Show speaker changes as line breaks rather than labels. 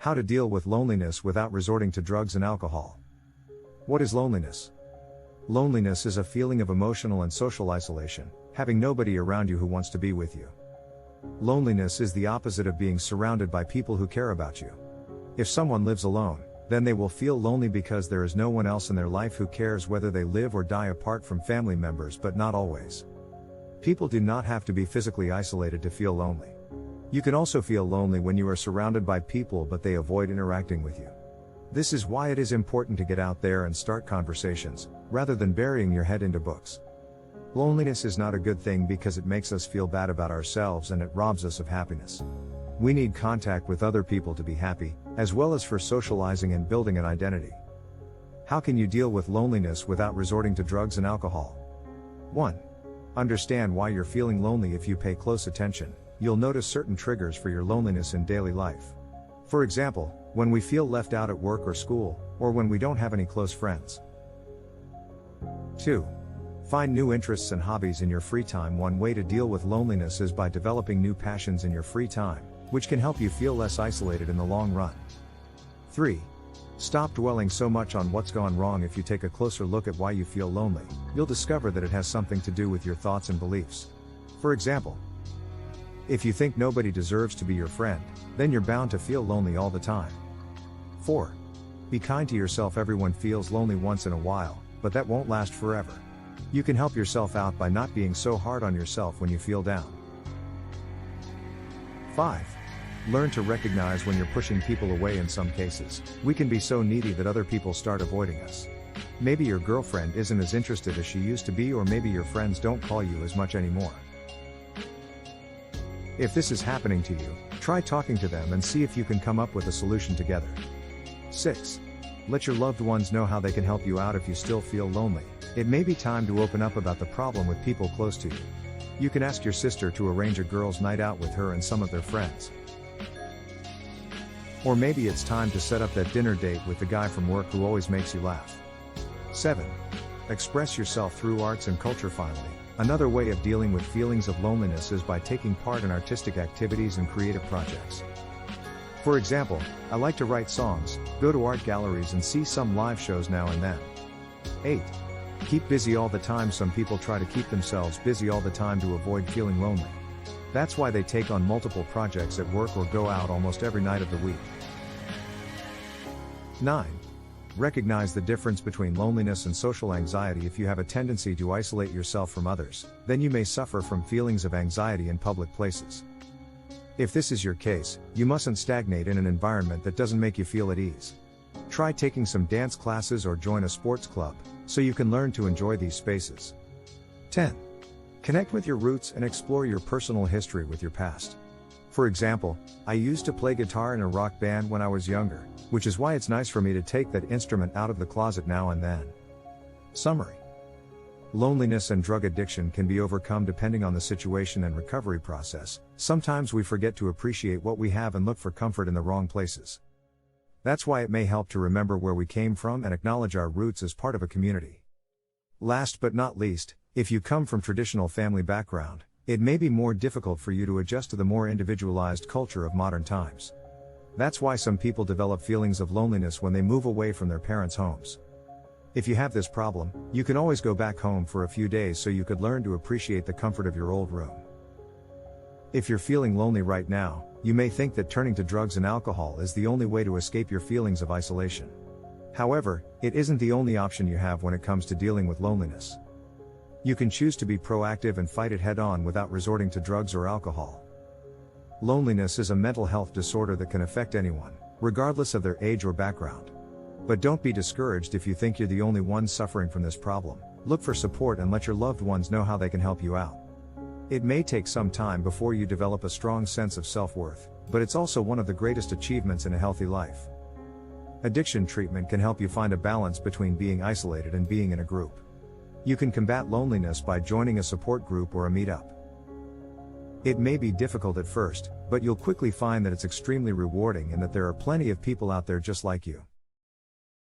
How to deal with loneliness without resorting to drugs and alcohol. What is loneliness? Loneliness is a feeling of emotional and social isolation, having nobody around you who wants to be with you. Loneliness is the opposite of being surrounded by people who care about you. If someone lives alone, then they will feel lonely because there is no one else in their life who cares, whether they live or die apart from family members, but not always. People do not have to be physically isolated to feel lonely. You can also feel lonely when you are surrounded by people but they avoid interacting with you. This is why it is important to get out there and start conversations, rather than burying your head into books. Loneliness is not a good thing because it makes us feel bad about ourselves and it robs us of happiness. We need contact with other people to be happy, as well as for socializing and building an identity. How can you deal with loneliness without resorting to drugs and alcohol? 1. Understand why you're feeling lonely. If you pay close attention, you'll notice certain triggers for your loneliness in daily life. For example, when we feel left out at work or school, or when we don't have any close friends. 2. Find new interests and hobbies in your free time. One way to deal with loneliness is by developing new passions in your free time, which can help you feel less isolated in the long run. 3. Stop dwelling so much on what's gone wrong. If you take a closer look at why you feel lonely, you'll discover that it has something to do with your thoughts and beliefs. For example, if you think nobody deserves to be your friend, then you're bound to feel lonely all the time. 4. Be kind to yourself. Everyone feels lonely once in a while, but that won't last forever. You can help yourself out by not being so hard on yourself when you feel down. 5. Learn to recognize when you're pushing people away. In some cases, we can be so needy that other people start avoiding us. Maybe your girlfriend isn't as interested as she used to be, or maybe your friends don't call you as much anymore. If this is happening to you, try talking to them and see if you can come up with a solution together. 6. Let your loved ones know how they can help you out. If you still feel lonely, it may be time to open up about the problem with people close to you. You can ask your sister to arrange a girls' night out with her and some of their friends. Or maybe it's time to set up that dinner date with the guy from work who always makes you laugh. 7. Express yourself through arts and culture. Finally, another way of dealing with feelings of loneliness is by taking part in artistic activities and creative projects. For example, I like to write songs, go to art galleries and see some live shows now and then. 8. Keep busy all the time. Some people try to keep themselves busy all the time to avoid feeling lonely. That's why they take on multiple projects at work or go out almost every night of the week. 9. Recognize the difference between loneliness and social anxiety. If you have a tendency to isolate yourself from others, then you may suffer from feelings of anxiety in public places. If this is your case, you mustn't stagnate in an environment that doesn't make you feel at ease. Try taking some dance classes or join a sports club, so you can learn to enjoy these spaces. 10. Connect with your roots and explore your personal history with your past. For example, I used to play guitar in a rock band when I was younger, which is why it's nice for me to take that instrument out of the closet now and then. Summary. Loneliness and drug addiction can be overcome depending on the situation and recovery process. Sometimes we forget to appreciate what we have and look for comfort in the wrong places. That's why it may help to remember where we came from and acknowledge our roots as part of a community. Last but not least, if you come from traditional family background, it may be more difficult for you to adjust to the more individualized culture of modern times. That's why some people develop feelings of loneliness when they move away from their parents' homes. If you have this problem, you can always go back home for a few days so you could learn to appreciate the comfort of your old room. If you're feeling lonely right now, you may think that turning to drugs and alcohol is the only way to escape your feelings of isolation. However, it isn't the only option you have when it comes to dealing with loneliness. You can choose to be proactive and fight it head-on without resorting to drugs or alcohol. Loneliness is a mental health disorder that can affect anyone, regardless of their age or background. But don't be discouraged if you think you're the only one suffering from this problem. Look for support and let your loved ones know how they can help you out. It may take some time before you develop a strong sense of self-worth, but it's also one of the greatest achievements in a healthy life. Addiction treatment can help you find a balance between being isolated and being in a group. You can combat loneliness by joining a support group or a meetup. It may be difficult at first, but you'll quickly find that it's extremely rewarding and that there are plenty of people out there just like you.